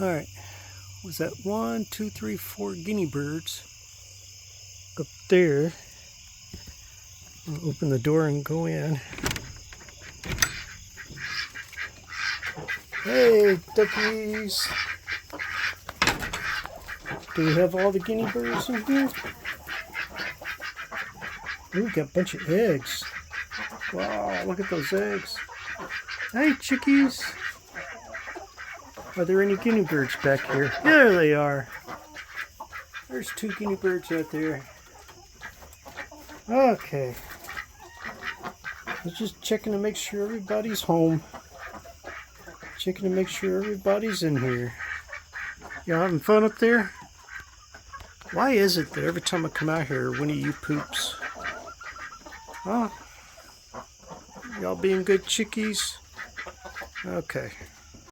Alright, was that 1, 2, 3, 4 guinea birds up there? I'll open the door and go in. Hey, duckies! Do we have all the guinea birds in here? Ooh, we got a bunch of eggs. Wow, look at those eggs. Hey, chickies! Are there any guinea birds back here? There they are. There's 2 guinea birds out there. Okay. I was just checking to make sure everybody's home. Checking to make sure everybody's in here. Y'all having fun up there? Why is it that every time I come out here, one of you poops? Huh? Y'all being good chickies? Okay.